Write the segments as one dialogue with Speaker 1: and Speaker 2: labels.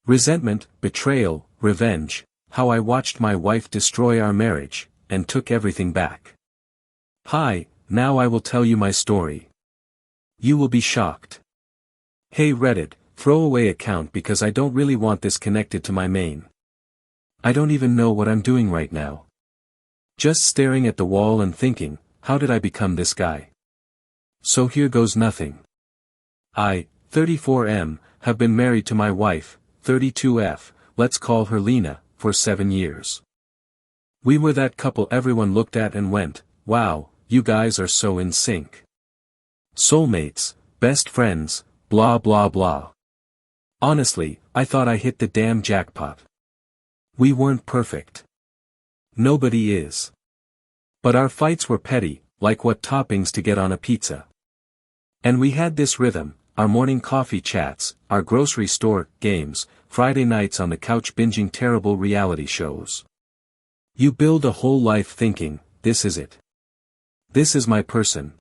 Speaker 1: Resentment, betrayal, revenge, how I watched my wife destroy our marriage, and took everything back. Hi, now I will tell you my story. You will be shocked. Hey Reddit, throwaway account because I don't really want this connected to my main. I don't even know what I'm doing right now. Just staring at the wall and thinking, how did I become this guy? So here goes nothing. I, 34M, have been married to my wife, 32F, let's call her Lena, for 7 years. We were that couple everyone looked at and went, wow, you guys are so in sync. Soulmates, best friends, blah blah blah. Honestly, I thought I hit the damn jackpot. We weren't perfect. Nobody is. But our fights were petty, like what toppings to get on a pizza. And we had this rhythm, our morning coffee chats, our grocery store games, Friday nights on the couch binging terrible reality shows. You build a whole life thinking, this is it. This is my person.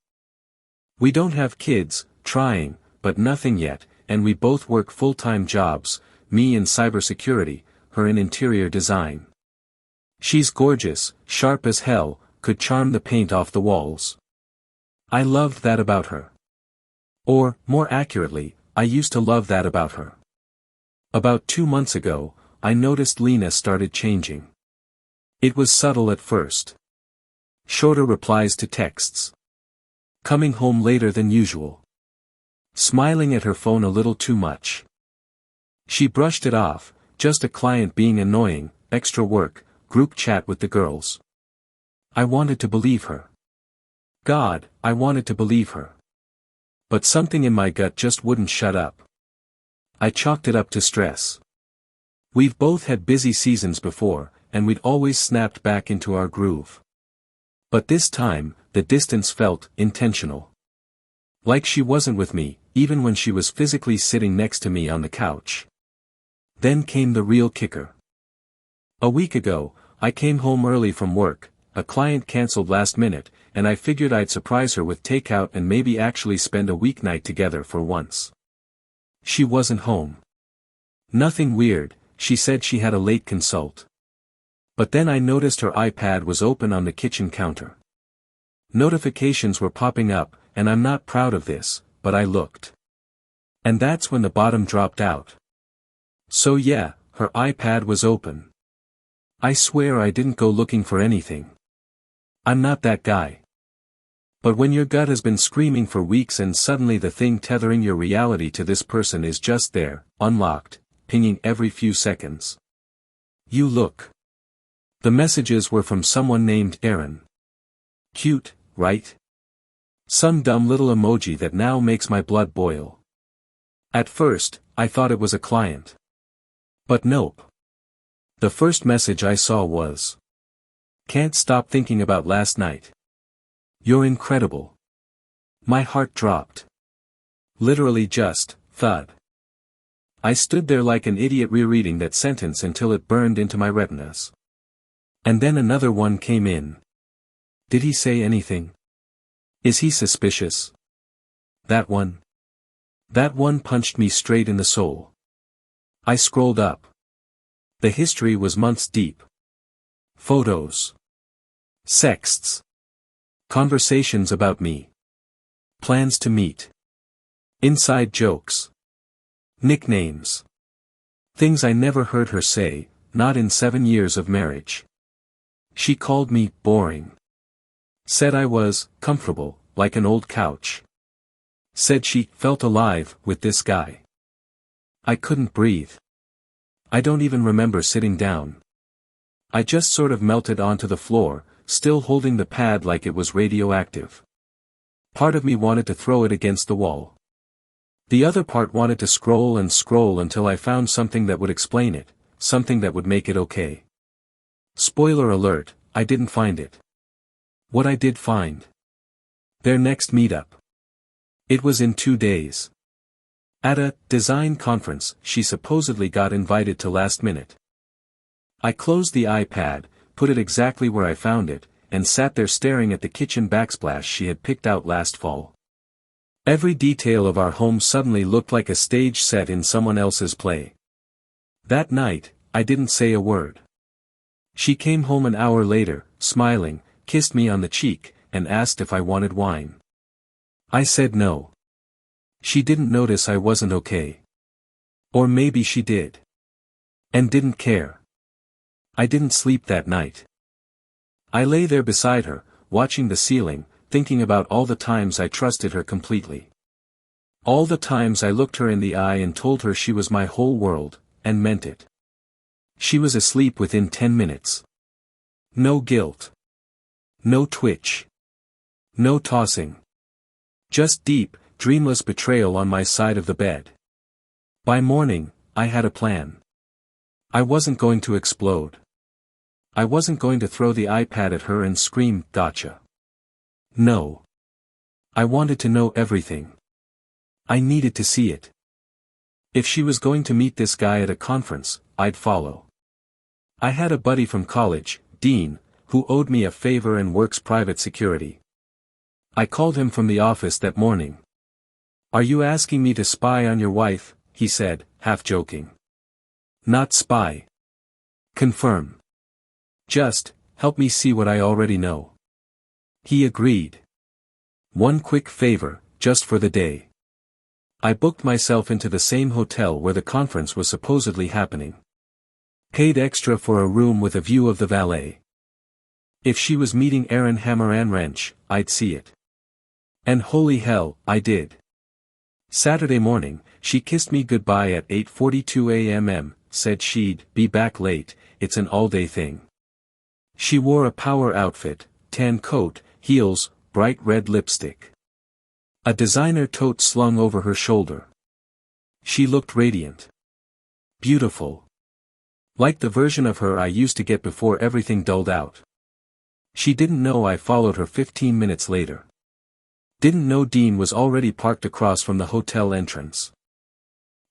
Speaker 1: We don't have kids, trying, but nothing yet, and we both work full-time jobs, me in cybersecurity, her in interior design. She's gorgeous, sharp as hell, could charm the paint off the walls. I loved that about her. Or, more accurately, I used to love that about her. About 2 months ago, I noticed Lena started changing. It was subtle at first. Shorter replies to texts. Coming home later than usual. Smiling at her phone a little too much. She brushed it off, just a client being annoying, extra work, group chat with the girls. I wanted to believe her. God, I wanted to believe her. But something in my gut just wouldn't shut up. I chalked it up to stress. We've both had busy seasons before, and we'd always snapped back into our groove. But this time, the distance felt intentional. Like she wasn't with me, even when she was physically sitting next to me on the couch. Then came the real kicker. A week ago, I came home early from work, a client canceled last minute, and I figured I'd surprise her with takeout and maybe actually spend a weeknight together for once. She wasn't home. Nothing weird, she said she had a late consult. But then I noticed her iPad was open on the kitchen counter. Notifications were popping up, and I'm not proud of this, but I looked. And that's when the bottom dropped out. So yeah, her iPad was open. I swear I didn't go looking for anything. I'm not that guy. But when your gut has been screaming for weeks and suddenly the thing tethering your reality to this person is just there, unlocked, pinging every few seconds. You look. The messages were from someone named Aaron. Cute, right? Some dumb little emoji that now makes my blood boil. At first, I thought it was a client. But nope. The first message I saw was, "Can't stop thinking about last night. You're incredible." My heart dropped. Literally just, thud. I stood there like an idiot rereading that sentence until it burned into my retinas. And then another one came in. Did he say anything? Is he suspicious? That one. That one punched me straight in the soul. I scrolled up. The history was months deep. Photos. Sexts. Conversations about me. Plans to meet. Inside jokes. Nicknames. Things I never heard her say, not in 7 years of marriage. She called me boring. Said I was comfortable, like an old couch. Said she felt alive with this guy. I couldn't breathe. I don't even remember sitting down. I just sort of melted onto the floor, still holding the pad like it was radioactive. Part of me wanted to throw it against the wall. The other part wanted to scroll and scroll until I found something that would explain it, something that would make it okay. Spoiler alert, I didn't find it. What I did find. Their next meetup. It was in 2 days. At a design conference she supposedly got invited to last minute. I closed the iPad, put it exactly where I found it, and sat there staring at the kitchen backsplash she had picked out last fall. Every detail of our home suddenly looked like a stage set in someone else's play. That night, I didn't say a word. She came home an hour later, smiling, kissed me on the cheek, and asked if I wanted wine. I said no. She didn't notice I wasn't okay. Or maybe she did. And didn't care. I didn't sleep that night. I lay there beside her, watching the ceiling, thinking about all the times I trusted her completely. All the times I looked her in the eye and told her she was my whole world, and meant it. She was asleep within 10 minutes. No guilt. No twitch. No tossing. Just deep, dreamless betrayal on my side of the bed. By morning, I had a plan. I wasn't going to explode. I wasn't going to throw the iPad at her and scream, "Gotcha." No. I wanted to know everything. I needed to see it. If she was going to meet this guy at a conference, I'd follow. I had a buddy from college, Dean, who owed me a favor and works private security. I called him from the office that morning. "Are you asking me to spy on your wife?" he said, half joking. "Not spy. Confirm. Just, help me see what I already know." He agreed. "One quick favor, just for the day." I booked myself into the same hotel where the conference was supposedly happening. Paid extra for a room with a view of the valet. If she was meeting Aaron Hammeranwrench, I'd see it. And holy hell, I did. Saturday morning, she kissed me goodbye at 8:42 a.m. Said she'd be back late, it's an all-day thing. She wore a power outfit, tan coat, heels, bright red lipstick. A designer tote slung over her shoulder. She looked radiant. Beautiful. Like the version of her I used to get before everything dulled out. She didn't know I followed her 15 minutes later. Didn't know Dean was already parked across from the hotel entrance.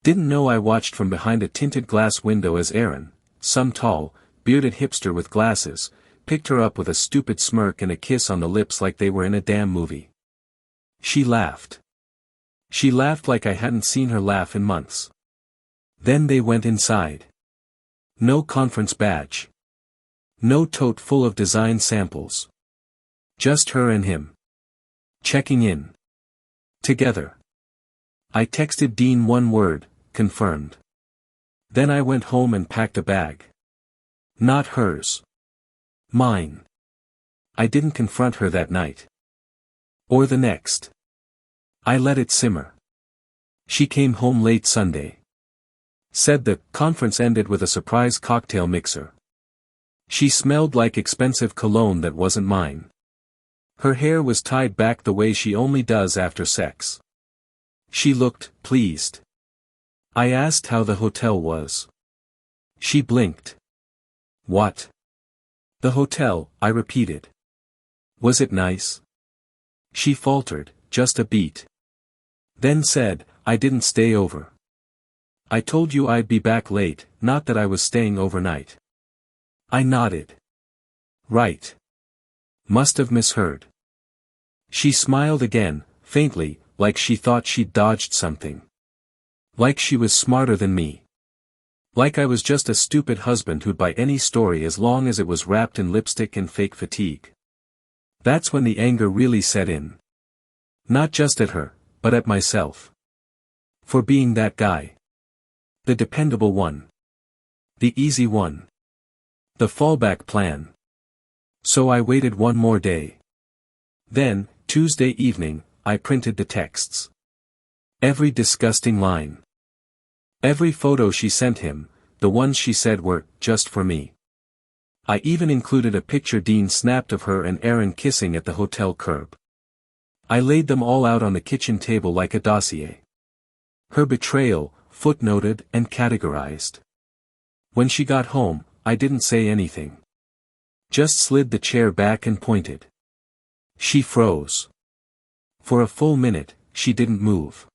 Speaker 1: Didn't know I watched from behind a tinted glass window as Aaron, some tall, bearded hipster with glasses, picked her up with a stupid smirk and a kiss on the lips like they were in a damn movie. She laughed. She laughed like I hadn't seen her laugh in months. Then they went inside. No conference badge. No tote full of design samples. Just her and him. Checking in. Together. I texted Dean one word, confirmed. Then I went home and packed a bag. Not hers. Mine. I didn't confront her that night. Or the next. I let it simmer. She came home late Sunday. Said the conference ended with a surprise cocktail mixer. She smelled like expensive cologne that wasn't mine. Her hair was tied back the way she only does after sex. She looked pleased. I asked how the hotel was. She blinked. What? The hotel, I repeated. Was it nice? She faltered, just a beat. Then said, I didn't stay over. I told you I'd be back late, not that I was staying overnight. I nodded. Right. Must have misheard. She smiled again, faintly, like she thought she'd dodged something. Like she was smarter than me. Like I was just a stupid husband who'd buy any story as long as it was wrapped in lipstick and fake fatigue. That's when the anger really set in. Not just at her, but at myself. For being that guy. The dependable one. The easy one. The fallback plan. So I waited one more day. Then, Tuesday evening, I printed the texts. Every disgusting line. Every photo she sent him, the ones she said were, just for me. I even included a picture Dean snapped of her and Aaron kissing at the hotel curb. I laid them all out on the kitchen table like a dossier. Her betrayal, footnoted and categorized. When she got home, I didn't say anything. Just slid the chair back and pointed. She froze. For a full minute, she didn't move.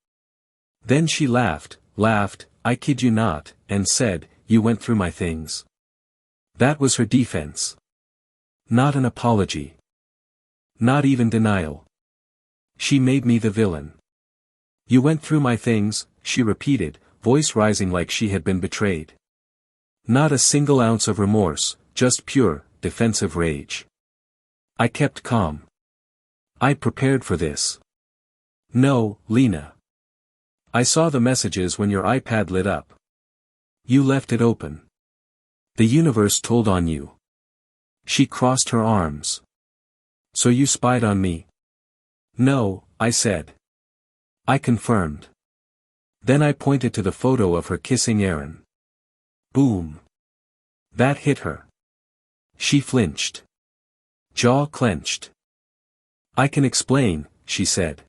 Speaker 1: Then she laughed, I kid you not, and said, you went through my things. That was her defense. Not an apology. Not even denial. She made me the villain. You went through my things, she repeated, voice rising like she had been betrayed. Not a single ounce of remorse, just pure, defensive rage. I kept calm. I'd prepared for this. No, Lena. I saw the messages when your iPad lit up. You left it open. The universe told on you. She crossed her arms. So you spied on me? No, I said. I confirmed. Then I pointed to the photo of her kissing Aaron. Boom. That hit her. She flinched. Jaw clenched. I can explain, she said.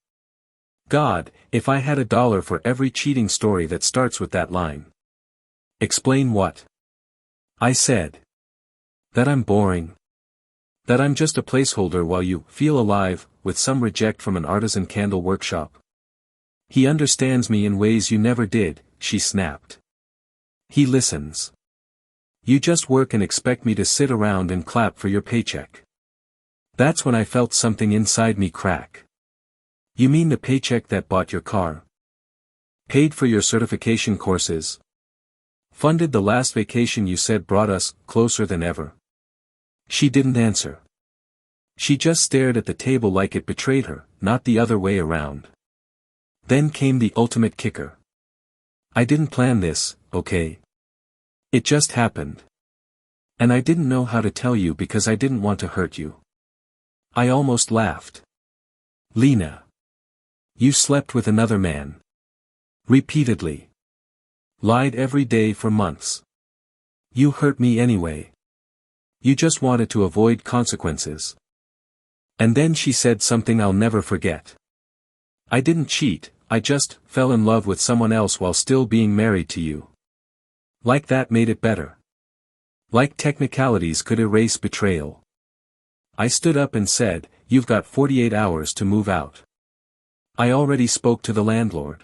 Speaker 1: God, if I had $1 for every cheating story that starts with that line. Explain what? I said. That I'm boring. That I'm just a placeholder while you feel alive, with some reject from an artisan candle workshop. He understands me in ways you never did, she snapped. He listens. You just work and expect me to sit around and clap for your paycheck. That's when I felt something inside me crack. You mean the paycheck that bought your car? Paid for your certification courses? Funded the last vacation you said brought us closer than ever? She didn't answer. She just stared at the table like it betrayed her, not the other way around. Then came the ultimate kicker. I didn't plan this, okay? It just happened. And I didn't know how to tell you because I didn't want to hurt you. I almost laughed. Lena. You slept with another man. Repeatedly. Lied every day for months. You hurt me anyway. You just wanted to avoid consequences. And then she said something I'll never forget. I didn't cheat, I just fell in love with someone else while still being married to you. Like that made it better. Like technicalities could erase betrayal. I stood up and said, you've got 48 hours to move out. I already spoke to the landlord.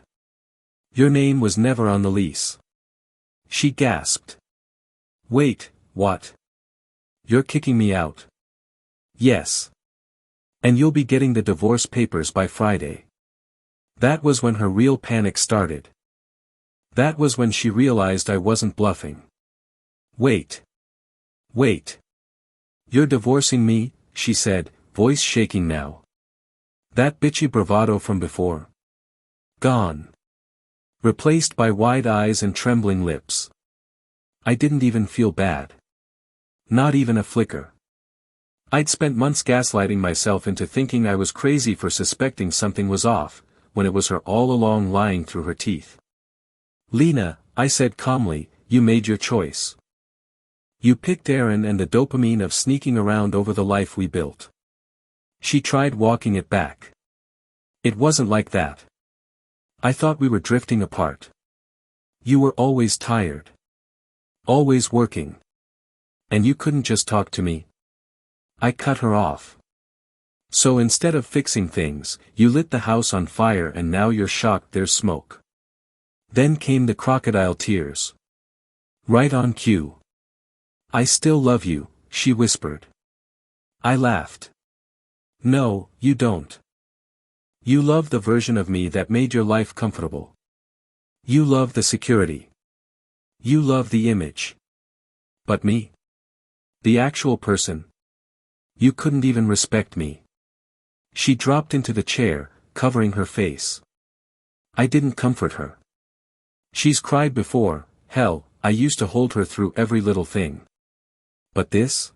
Speaker 1: Your name was never on the lease. She gasped. Wait, what? You're kicking me out? Yes. And you'll be getting the divorce papers by Friday. That was when her real panic started. That was when she realized I wasn't bluffing. Wait. Wait. You're divorcing me, she said, voice shaking now. That bitchy bravado from before. Gone. Replaced by wide eyes and trembling lips. I didn't even feel bad. Not even a flicker. I'd spent months gaslighting myself into thinking I was crazy for suspecting something was off, when it was her all along lying through her teeth. Lena, I said calmly, you made your choice. You picked Aaron and the dopamine of sneaking around over the life we built. She tried walking it back. It wasn't like that. I thought we were drifting apart. You were always tired. Always working. And you couldn't just talk to me. I cut her off. So instead of fixing things, you lit the house on fire and now you're shocked there's smoke. Then came the crocodile tears. Right on cue. I still love you, she whispered. I laughed. No, you don't. You love the version of me that made your life comfortable. You love the security. You love the image. But me? The actual person? You couldn't even respect me. She dropped into the chair, covering her face. I didn't comfort her. She's cried before, hell, I used to hold her through every little thing. But this?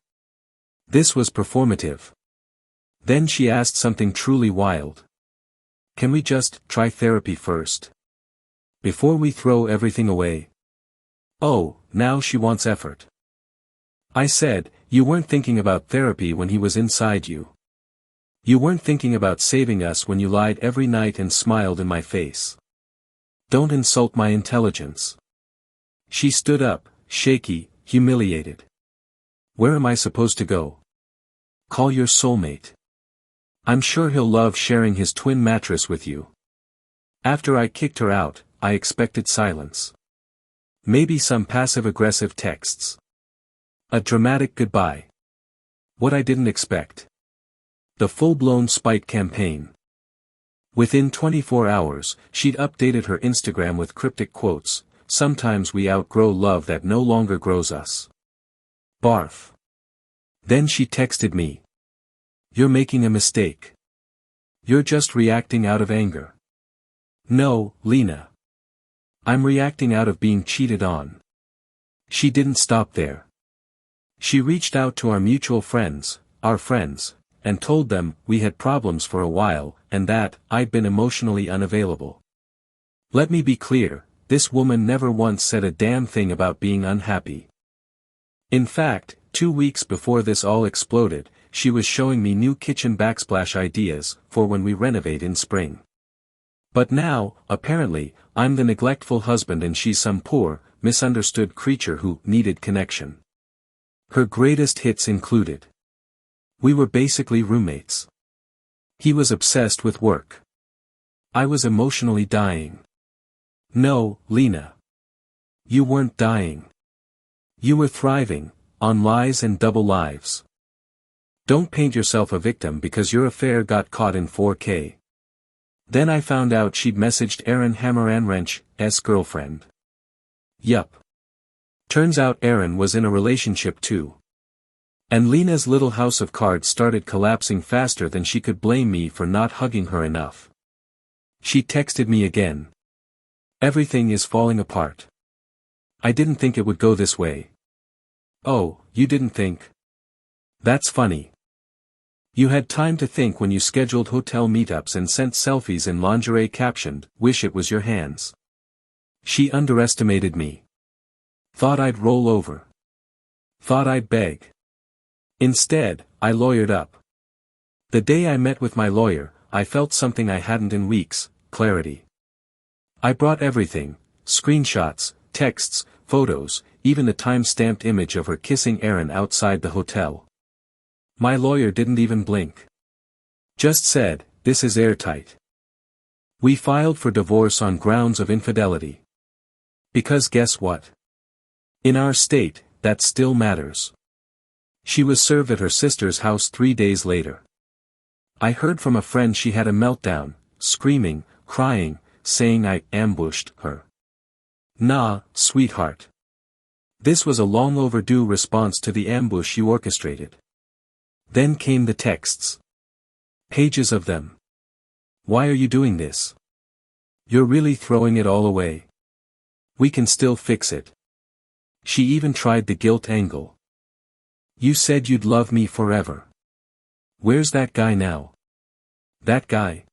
Speaker 1: This was performative. Then she asked something truly wild. Can we just try therapy first? Before we throw everything away? Oh, now she wants effort. I said, you weren't thinking about therapy when he was inside you. You weren't thinking about saving us when you lied every night and smiled in my face. Don't insult my intelligence. She stood up, shaky, humiliated. Where am I supposed to go? Call your soulmate. I'm sure he'll love sharing his twin mattress with you. After I kicked her out, I expected silence. Maybe some passive-aggressive texts. A dramatic goodbye. What I didn't expect. The full-blown spite campaign. Within 24 hours, she'd updated her Instagram with cryptic quotes, sometimes we outgrow love that no longer grows us. Barf. Then she texted me. You're making a mistake. You're just reacting out of anger. No, Lena. I'm reacting out of being cheated on. She didn't stop there. She reached out to our mutual friends, and told them we had problems for a while, and that I'd been emotionally unavailable. Let me be clear, this woman never once said a damn thing about being unhappy. In fact, 2 weeks before this all exploded, she was showing me new kitchen backsplash ideas for when we renovate in spring. But now, apparently, I'm the neglectful husband and she's some poor, misunderstood creature who needed connection. Her greatest hits included. We were basically roommates. He was obsessed with work. I was emotionally dying. No, Lena. You weren't dying. You were thriving, on lies and double lives. Don't paint yourself a victim because your affair got caught in 4K. Then I found out she'd messaged Aaron Hammeranwrench's girlfriend. Yup. Turns out Aaron was in a relationship too. And Lena's little house of cards started collapsing faster than she could blame me for not hugging her enough. She texted me again. Everything is falling apart. I didn't think it would go this way. Oh, you didn't think? That's funny. You had time to think when you scheduled hotel meetups and sent selfies in lingerie captioned, "Wish it was your hands." She underestimated me. Thought I'd roll over. Thought I'd beg. Instead, I lawyered up. The day I met with my lawyer, I felt something I hadn't in weeks, clarity. I brought everything, screenshots, texts, photos, even the time-stamped image of her kissing Aaron outside the hotel. My lawyer didn't even blink. Just said, "This is airtight." We filed for divorce on grounds of infidelity. Because guess what? In our state, that still matters. She was served at her sister's house 3 days later. I heard from a friend she had a meltdown, screaming, crying, saying I ambushed her. Nah, sweetheart. This was a long overdue response to the ambush you orchestrated. Then came the texts. Pages of them. Why are you doing this? You're really throwing it all away. We can still fix it. She even tried the guilt angle. You said you'd love me forever. Where's that guy now? That guy?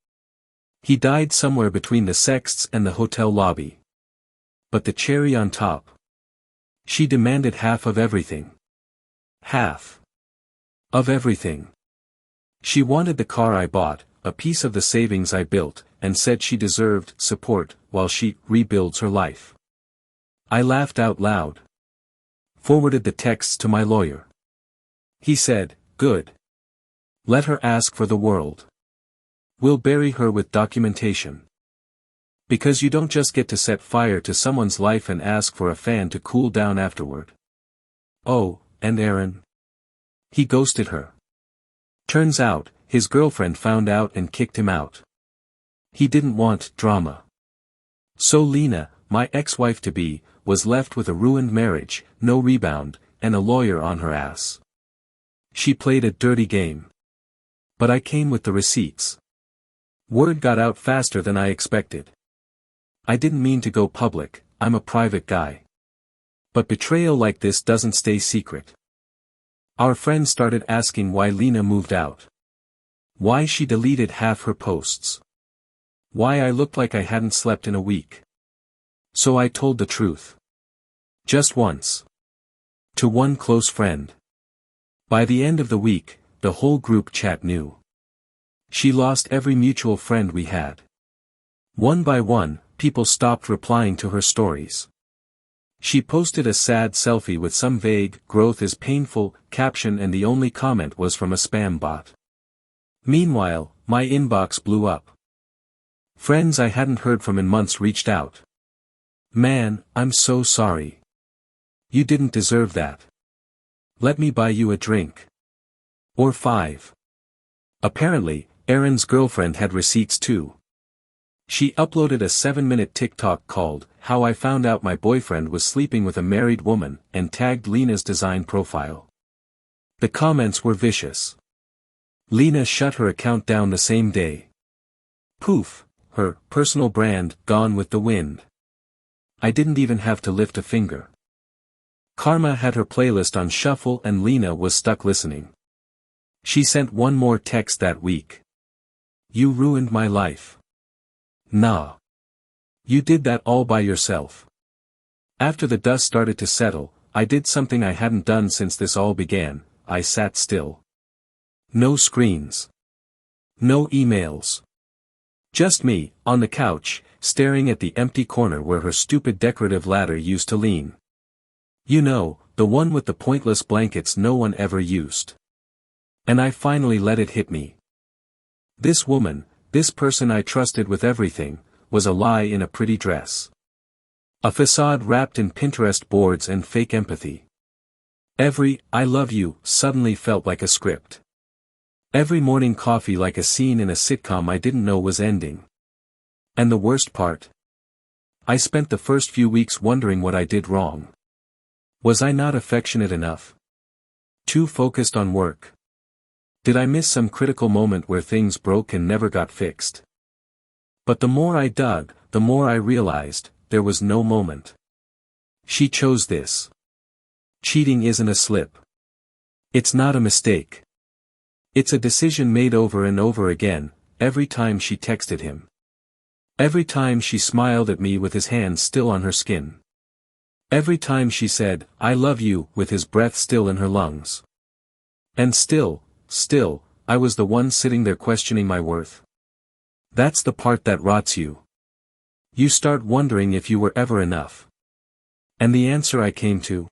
Speaker 1: He died somewhere between the sexts and the hotel lobby. But the cherry on top. She demanded half of everything. Half. Of everything. She wanted the car I bought, a piece of the savings I built, and said she deserved support while she rebuilds her life. I laughed out loud. Forwarded the texts to my lawyer. He said, "Good. Let her ask for the world. We'll bury her with documentation. Because you don't just get to set fire to someone's life and ask for a fan to cool down afterward." Oh, and Aaron? He ghosted her. Turns out, his girlfriend found out and kicked him out. He didn't want drama. So Lena, my ex-wife-to-be, was left with a ruined marriage, no rebound, and a lawyer on her ass. She played a dirty game. But I came with the receipts. Word got out faster than I expected. I didn't mean to go public, I'm a private guy. But betrayal like this doesn't stay secret. Our friends started asking why Lena moved out. Why she deleted half her posts. Why I looked like I hadn't slept in a week. So I told the truth. Just once. To one close friend. By the end of the week, the whole group chat knew. She lost every mutual friend we had. One by one, people stopped replying to her stories. She posted a sad selfie with some vague, "growth is painful" caption and the only comment was from a spam bot. Meanwhile, my inbox blew up. Friends I hadn't heard from in months reached out. "Man, I'm so sorry. You didn't deserve that. Let me buy you a drink. Or 5. Apparently, Aaron's girlfriend had receipts too. She uploaded a 7-minute TikTok called, "How I Found Out My Boyfriend Was Sleeping with a Married Woman," and tagged Lena's design profile. The comments were vicious. Lena shut her account down the same day. Poof, her personal brand gone with the wind. I didn't even have to lift a finger. Karma had her playlist on shuffle and Lena was stuck listening. She sent one more text that week. "You ruined my life." Nah. You did that all by yourself. After the dust started to settle, I did something I hadn't done since this all began. I sat still. No screens. No emails. Just me, on the couch, staring at the empty corner where her stupid decorative ladder used to lean. You know, the one with the pointless blankets no one ever used. And I finally let it hit me. This woman, this person I trusted with everything, was a lie in a pretty dress. A facade wrapped in Pinterest boards and fake empathy. Every "I love you" suddenly felt like a script. Every morning coffee like a scene in a sitcom I didn't know was ending. And the worst part? I spent the first few weeks wondering what I did wrong. Was I not affectionate enough? Too focused on work? Did I miss some critical moment where things broke and never got fixed? But the more I dug, the more I realized, there was no moment. She chose this. Cheating isn't a slip. It's not a mistake. It's a decision made over and over again, every time she texted him. Every time she smiled at me with his hands still on her skin. Every time she said, "I love you," with his breath still in her lungs. And still, I was the one sitting there questioning my worth. That's the part that rots you. You start wondering if you were ever enough. And the answer I came to?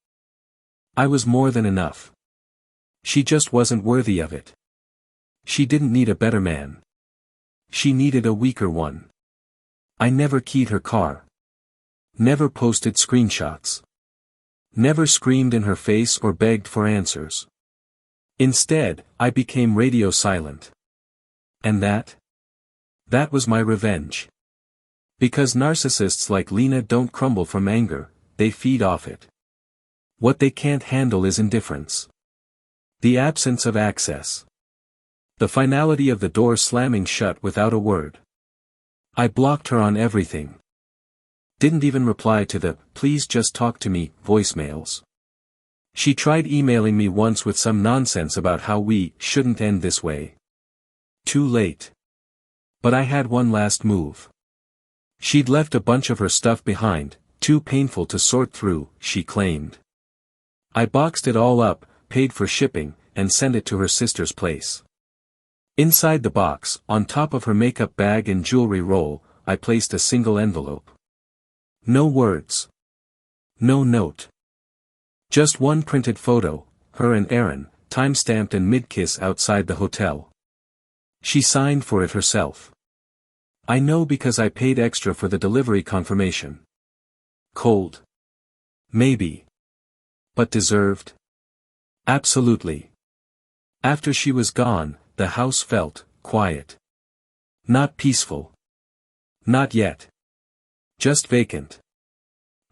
Speaker 1: I was more than enough. She just wasn't worthy of it. She didn't need a better man. She needed a weaker one. I never keyed her car. Never posted screenshots. Never screamed in her face or begged for answers. Instead, I became radio silent. And that was my revenge. Because narcissists like Lena don't crumble from anger, they feed off it. What they can't handle is indifference. The absence of access. The finality of the door slamming shut without a word. I blocked her on everything. Didn't even reply to the "please just talk to me" voicemails. She tried emailing me once with some nonsense about how we shouldn't end this way. Too late. But I had one last move. She'd left a bunch of her stuff behind, too painful to sort through, she claimed. I boxed it all up, paid for shipping, and sent it to her sister's place. Inside the box, on top of her makeup bag and jewelry roll, I placed a single envelope. No words. No note. Just one printed photo, her and Aaron, time-stamped and mid-kiss outside the hotel. She signed for it herself. I know because I paid extra for the delivery confirmation. Cold? Maybe. But deserved? Absolutely. After she was gone, the house felt quiet. Not peaceful. Not yet. Just vacant.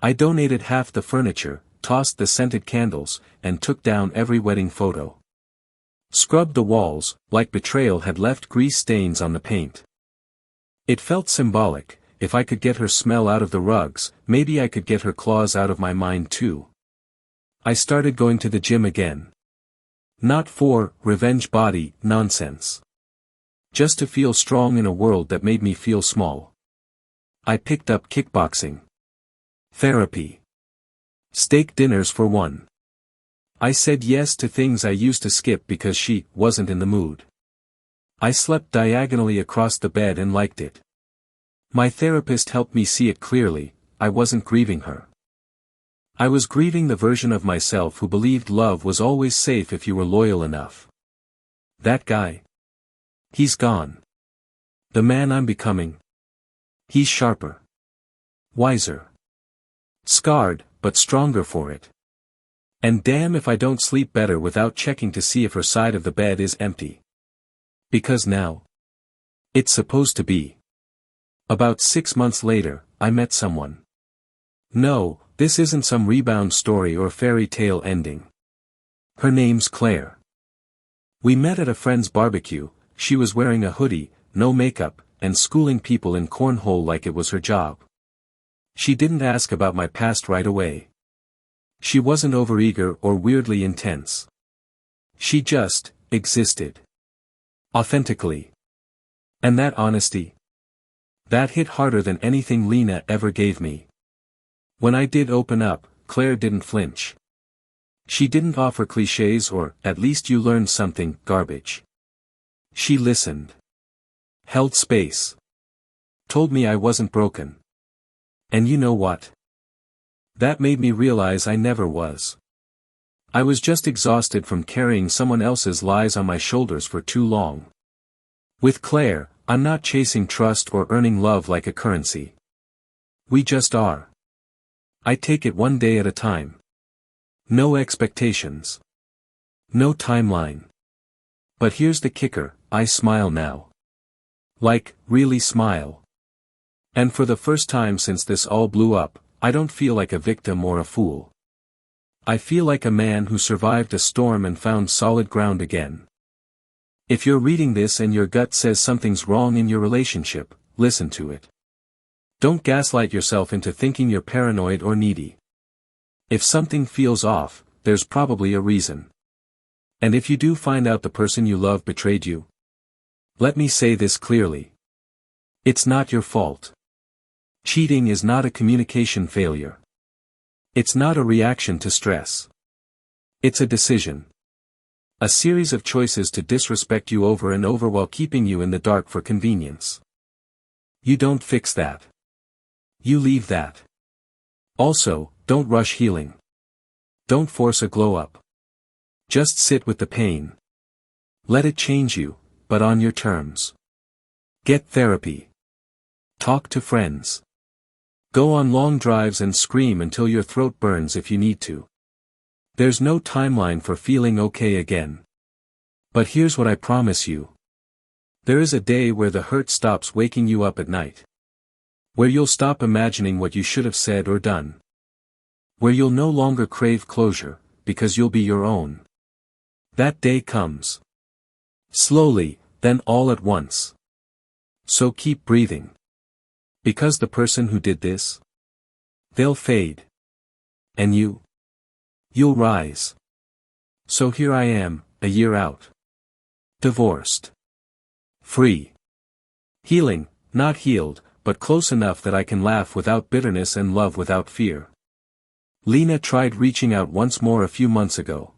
Speaker 1: I donated half the furniture, tossed the scented candles, and took down every wedding photo. Scrubbed the walls, like Betrayal had left grease stains on the paint. It felt symbolic. If I could get her smell out of the rugs, maybe I could get her claws out of my mind too. I started going to the gym again. Not for revenge body nonsense. Just to feel strong in a world that made me feel small. I picked up kickboxing. Therapy. Steak dinners for one. I said yes to things I used to skip because she wasn't in the mood. I slept diagonally across the bed and liked it. My therapist helped me see it clearly. I wasn't grieving her. I was grieving the version of myself who believed love was always safe if you were loyal enough. That guy. He's gone. The man I'm becoming. He's sharper. Wiser. Scarred, but stronger for it. And damn if I don't sleep better without checking to see if her side of the bed is empty. Because now. It's supposed to be. About 6 months later, I met someone. No, this isn't some rebound story or fairy tale ending. Her name's Claire. We met at a friend's barbecue. She was wearing a hoodie, no makeup, and schooling people in cornhole like it was her job. She didn't ask about my past right away. She wasn't overeager or weirdly intense. She just existed. Authentically. And that honesty? That hit harder than anything Lena ever gave me. When I did open up, Claire didn't flinch. She didn't offer clichés or, at least you learned something, garbage. She listened. Held space. Told me I wasn't broken. And you know what? That made me realize I never was. I was just exhausted from carrying someone else's lies on my shoulders for too long. With Claire, I'm not chasing trust or earning love like a currency. We just are. I take it one day at a time. No expectations. No timeline. But here's the kicker, I smile now. Like, really smile. And for the first time since this all blew up, I don't feel like a victim or a fool. I feel like a man who survived a storm and found solid ground again. If you're reading this and your gut says something's wrong in your relationship, listen to it. Don't gaslight yourself into thinking you're paranoid or needy. If something feels off, there's probably a reason. And if you do find out the person you love betrayed you, let me say this clearly. It's not your fault. Cheating is not a communication failure. It's not a reaction to stress. It's a decision. A series of choices to disrespect you over and over while keeping you in the dark for convenience. You don't fix that. You leave that. Also, don't rush healing. Don't force a glow-up. Just sit with the pain. Let it change you, but on your terms. Get therapy. Talk to friends. Go on long drives and scream until your throat burns if you need to. There's no timeline for feeling okay again. But here's what I promise you. There is a day where the hurt stops waking you up at night. Where you'll stop imagining what you should have said or done. Where you'll no longer crave closure, because you'll be your own. That day comes. Slowly, then all at once. So keep breathing. Because the person who did this, they'll fade. And you'll rise. So here I am, a year out. Divorced. Free. Healing, not healed, but close enough that I can laugh without bitterness and love without fear. Lena tried reaching out once more a few months ago.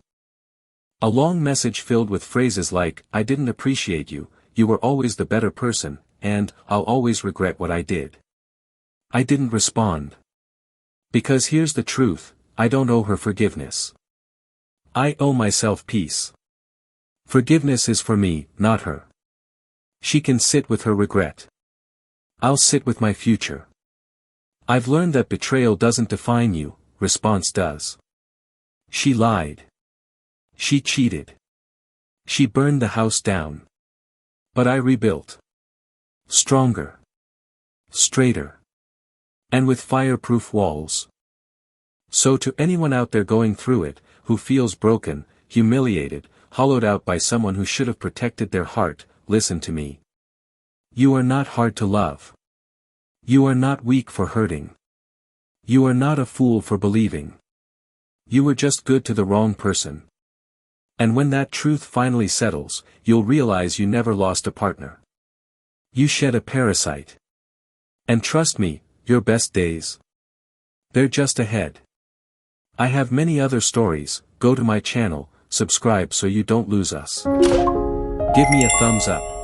Speaker 1: A long message filled with phrases like, I didn't appreciate you, you were always the better person, and, I'll always regret what I did. I didn't respond. Because here's the truth, I don't owe her forgiveness. I owe myself peace. Forgiveness is for me, not her. She can sit with her regret. I'll sit with my future. I've learned that betrayal doesn't define you, response does. She lied. She cheated. She burned the house down. But I rebuilt. Stronger. Straighter. And with fireproof walls. So to anyone out there going through it, who feels broken, humiliated, hollowed out by someone who should have protected their heart, listen to me. You are not hard to love. You are not weak for hurting. You are not a fool for believing. You were just good to the wrong person. And when that truth finally settles, you'll realize you never lost a partner. You shed a parasite. And trust me, your best days, they're just ahead. I have many other stories. Go to my channel, subscribe so you don't lose us. Give me a thumbs up.